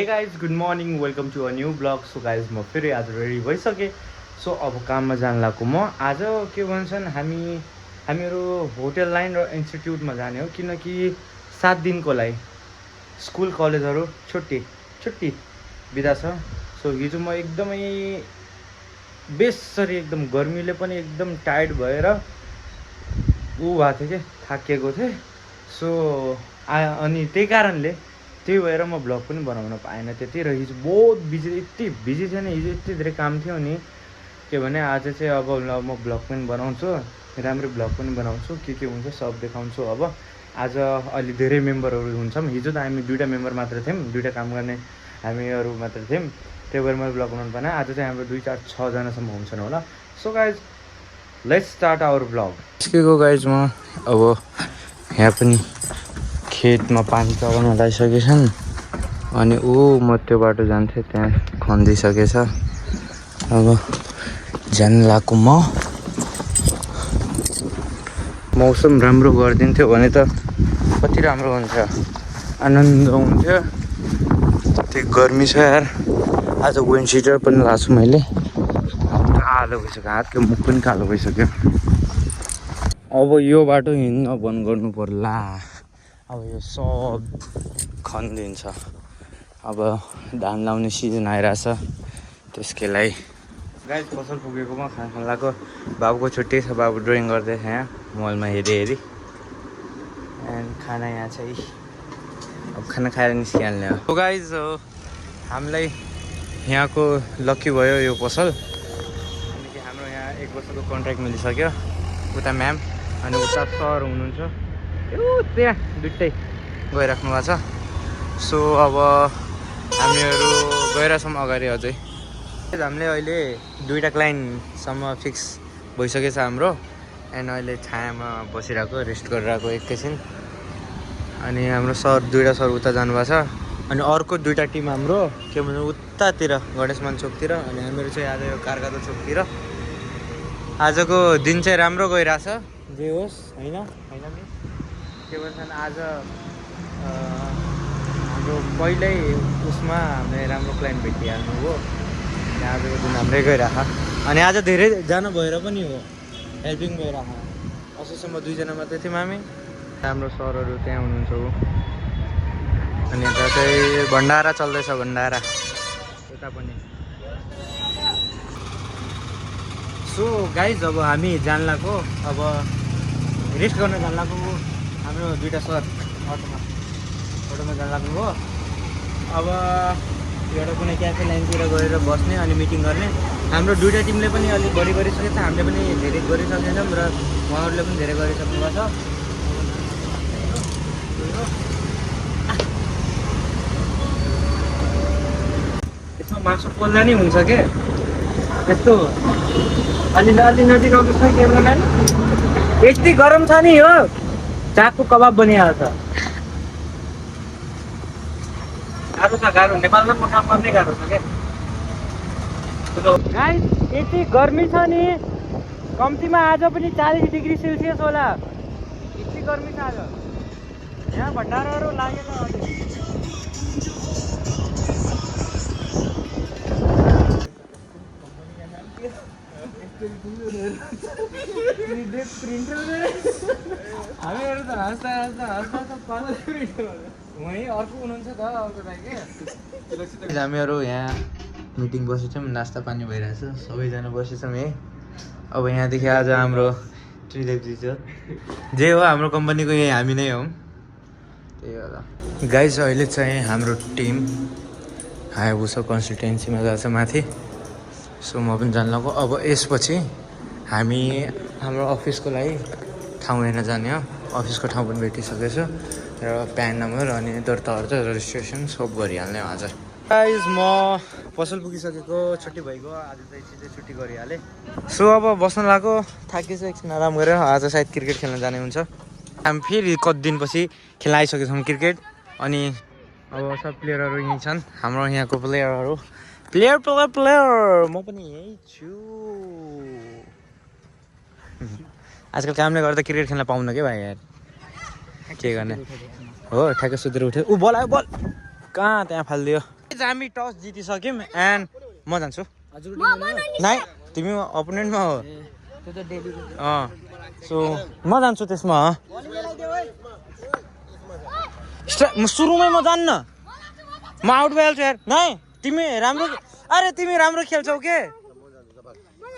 Guys good morning welcome to a new vlog. So guys म फेरि आज ready भइसकेँ। सो अब काममा जान लाग्छु म आज। के भन्छन् हामीहरू होटल लाइन र इन्स्टिट्युटमा जाने हो, किनकि 7 दिनको लागि स्कुल कलेजहरू छुट्टी बिदा छ। सो हिजो म एकदमै बेसरी एकदम गर्मीले पनि एकदम टायर्ड भएर भएको थिएँ कि थाकिएको थिएँ। सो अनि त्यही भएर म ब्लग पनि बनाउन पाएन त्यति। र हिजो बहुत यति बिजी थिएँ नि, हिजो यति धेरै काम थियो नि। के भने आज चाहिँ अब म ब्लग पनि बनाउँछु, राम्रै ब्लग पनि बनाउँछु, के हुन्छ सब देखाउँछु। अब आज अलि धेरै मेम्बरहरू हुन्छौँ। हिजो त हामी 2टा मेम्बर मात्र थियौँ, 2टा काम गर्ने हामीहरू मात्र थियौँ, त्यही भएर मैले ब्लग बनाउनु पाएन। आज चाहिँ हाम्रो 2 4 6 जनासम्म हुन्छन् होला। So guys let's start our vlog. निस्केको गाइज म अब यहाँ पनि खेतमा पानी चलाउन लागिसकेछन्। अनि म त्यो बाटो जान्थेँ, त्यहाँ खनिदिइसकेछ। अब जान लाग्छु म। मौसम राम्रो गरिदिन्थ्यो भने त कति राम्रो हुन्थ्यो, आनन्द हुन्थ्यो। त्यो गर्मी छ यार। आज विन्ड सिटर पनि लगाएको छु मैले। कालो भइसक्यो, हातको मुख पनि कालो भइसक्यो। अब यो बाटो हिँड्न बन्द गर्नु पर्ला। अब यो सब खनिदिन्छ। अब धान लाउने सिजन आइरहेछ, त्यसकै लागि गाइज फसल पुगेकोमा खाना खान लाग्यो। बाबुको छुट्टी छ, बाबु ड्रइङ गर्दैछ यहाँ मोबाइलमा हेरी। एन्ड खाना यहाँ चाहिँ अब खाना खाएर निस्किहाल्ने हो। तो गाइज हामीलाई यहाँको लक्की भयो यो पसल, किनकि हाम्रो यहाँ 1 वर्षको कन्ट्र्याक्ट मिलिसक्यो। उता म्याम अनि उता सर हुनुहुन्छ, त्यहाँ दुइटै गइराख्नु भएको छ। सो अब हामीहरू गइरहेछौँ अगाडि अझै। हामीले अहिले 2टा क्लाइन्टसम्म फिक्स भइसकेछ हाम्रो। एन्ड अहिले छायामा बसिरहेको, रेस्ट गरिरहेको एकैछिन। अनि हाम्रो सर 2टा सर उता जानुभएको छ। अनि अर्को 2टा टिम हाम्रो के भन्छ उतातिर गणेशमान चोकतिर, अनि हामीहरू चाहिँ आज यो कारगादो चोकतिर। आजको दिन चाहिँ राम्रो गइरहेछ, जे होस् होइन मिस। के भन्छन् आज हाम्रो पहिल्यै उसमा हामीले राम्रो क्लाइन्ट भेटिहाल्नु हो। आजको दिन हाम्रै गइरह। अनि आज धेरैजना भएर पनि हो, हेल्पिङ भइरह। असोसम्म 2 जना मात्रै थियौँ हामी। राम्रो सरहरू त्यहाँ हुनुहुन्छ हो। अनि यता चाहिँ भण्डारा चल्दैछ, भण्डारा यता पनि। सो गाइज अब हामी जान लाग्यो, अब रेस्ट गर्न जान लाग्यो। हाम्रो 2टा सर अटोमा जान लाग्नु हो। अब एउटा कुनै क्याफे लाइनतिर गएर बस्ने अनि मिटिङ गर्ने। हाम्रो 2टा टिमले पनि अलिक बढी गरिसकेको छ, हामीले पनि धेरै गरिसकेका छौँ र उहाँहरूले पनि धेरै गरिसक्नु भएको छ। यसमा मासु पोल्दा नि हुन्छ के यस्तो अलि नजिक आउँछ क्यामेराम्यान। यति गरम छ नि, हो चाकको कबाब बनिहाल्छ। गाह्रो नेपालमा काम गर्नै गाह्रो छ क्या। गाइस यति गर्मी छ नि, कम्तीमा आज पनि 40 डिग्री सेल्सियस होला। यति गर्मी छ आज यहाँ। भण्डाराहरू लागेको हामीहरू त हाँस्दा वहीँ अर्को हुनुहुन्छ त अर्को दाइ के। हामीहरू यहाँ मिटिङ बसेछौँ, नास्ता पानी भइरहेछ, सबैजना बसेछौँ यहीँ। अब यहाँदेखि आज हाम्रो त्रिदेवजी छ, जे हो हाम्रो कम्पनीको यही हामी नै हौँ, त्यही होला। गाइज अहिले चाहिँ हाम्रो टिम हायाबुसा कन्सल्टेन्सीमा जान्छ माथि। सो म पनि जान लाग्यो। अब यसपछि हामी हाम्रो अफिसको लागि ठाउँ हेर्न जाने हो। अफिसको ठाउँ पनि भेटिसकेछ र प्यान नम्बर अनि दर्ता रेजिस्ट्रेसन सब गरिहाल्ने हो आज। गाइज म पसल पुगिसकेको, छुट्टी भइगयो आज चाहिँ सिधै छुट्टी गरिहालेँ। सो अब बस्न लाग्यो, थाकिएछ, एकछिन आराम गरेर। आज सायद क्रिकेट खेल्न जाने हुन्छ। हामी फेरि कति दिनपछि खेल्न आइसकेको छौँ क्रिकेट। अनि अब सब प्लेयरहरू यहीँ छन्, हाम्रो यहाँको प्लेयर म पनि यहीँ छु। आजकल कामले गर्दा क्रिकेट खेल्न पाउन के भाइ यार, के गर्ने हो। ठ्याक्कै सुतेर उठ्यो, बल आयो, बल कहाँ त्यहाँ फालिदियो। गाइज हामी टस जितिसक्यौँ एन्ड म जान्छु नाइ तिमी अपोनेन्टमा हो सो म जान्छु त्यसमा म सुरुमै म जान्न म आउट भइहाल्छु यार नाइ तिमी राम्रो खेल्छौ के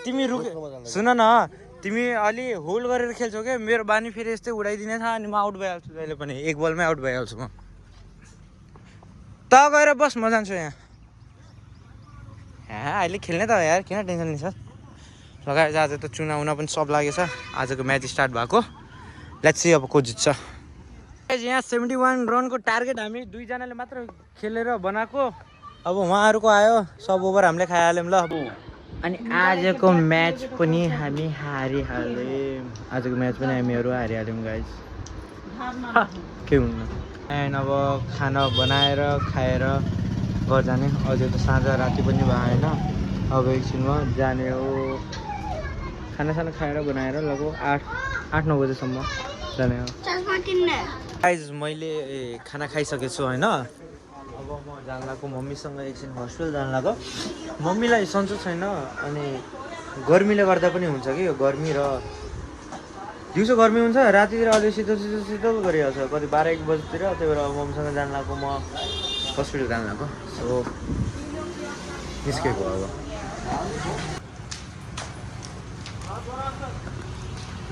तिमी सुन न तिमी अलि होल्ड गरेर खेल्छौ के मेरो बानी फेरि यस्तै उडाइदिने छ अनि म आउट भइहाल्छु जहिले पनि एक बलमै आउट भइहाल्छु म त गएर बस म जान्छु यहाँ अहिले खेल्ने त हो यार किन टेन्सन लिन्छ लगाएर आज त चुनाउना पनि सब लागेछ आजको म्याच स्टार्ट भएको लेट्स सी अब को जित्छ यहाँ 71 रनको टार्गेट हामी दुईजनाले मात्र खेलेर बनाएको अब उहाँहरूको आयो सब ओभर हामीले खाइहाल्यौँ ल अनि आजको म्याच पनि हामी हारिहाल्यौँ हारिहाल्यौँ गाइज के हुन्न एन्ड अब खाना बनाएर खाएर घर जाने अझै त साँझ राति पनि भएन अब एकछिनमा जाने हो खानासाना खाएर बनाएर लगभग 8-9 बजेसम्म जाने हो गाइज मैले खाना खाइसकेको छु होइन अब म जान लागेको मम्मीसँग एकछिन हस्पिटल जान लागेको मम्मीलाई सन्चो छैन अनि गर्मीले गर्दा पनि हुन्छ कि यो गर्मी र दिउँसो गर्मी हुन्छ रातितिर अलि शीतल गरिहाल्छ कति 12-1 बजीतिर त्यही भएर मम्मीसँग जान लागेको म हस्पिटल जान लागेको सो निस्केको अब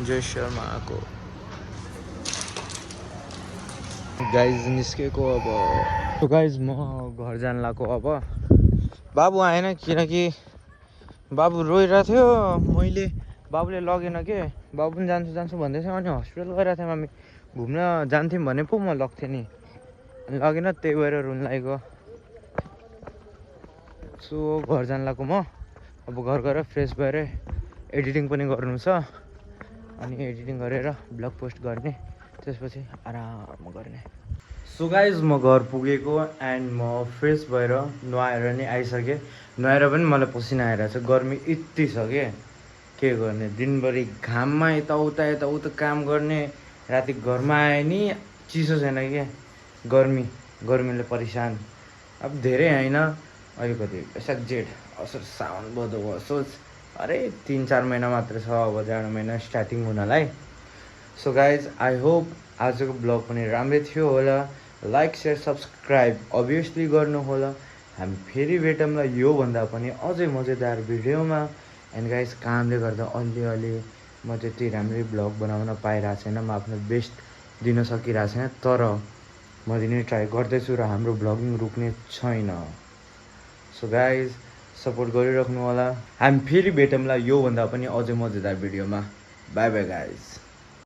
जय शर्माको गाइज निस्केको अब गाइज म घर जान लागेको अब बाबु आएन किनकि बाबु रोइरहेको थियो मैले बाबुले लगेन के बाबु पनि जान्छु भन्दै थियो अनि हस्पिटल गइरहेको थियौँ हामी घुम्न जान्थ्यौँ भने पो म लग्थेँ नि अनि लगेन त्यही भएर रुन लागेको सो घर जान लागेको म अब घर गएर फ्रेस भएर एडिटिङ पनि गर्नु छ अनि एडिटिङ गरेर ब्लग पोस्ट गर्ने त्यसपछि आराम गर्ने सो गाइज म घर पुगेको एन्ड म फ्रेस भएर नुहाएर नि आइसकेँ नुहाएर पनि मलाई पसिना आइरहेको छ गर्मी यति छ के गर्ने दिनभरि घाममा यताउता काम गर्ने राति घरमा आए नि चिसो छैन के गर्मीले परेशान अब धेरै होइन अलिकति वैशाख जेठ असोज साउन भदौ असोज अरे 3-4 महिना मात्र छ अब जाडो महिना स्टार्टिङ हुनलाई सो गाइज आई होप आजको ब्लग पनि राम्रै थियो होला लाइक सेयर सब्सक्राइब अभियसली गर्नु होला हामी फेरि भेटौँला योभन्दा पनि अझै मजेदार भिडियोमा एन्ड गाइज कामले गर्दा अलि म त्यति राम्रै ब्लग बनाउन पाइरहेको छैन म आफ्नो बेस्ट दिन सकिरहेको छैन तर म दिने ट्राई गर्दैछु र हाम्रो ब्लगिङ रुक्ने छैन सो गाइज सपोर्ट गरिराख्नु होला हामी फेरि भेटौँला योभन्दा पनि अझै मजेदार भिडियोमा बाई बाई गाइज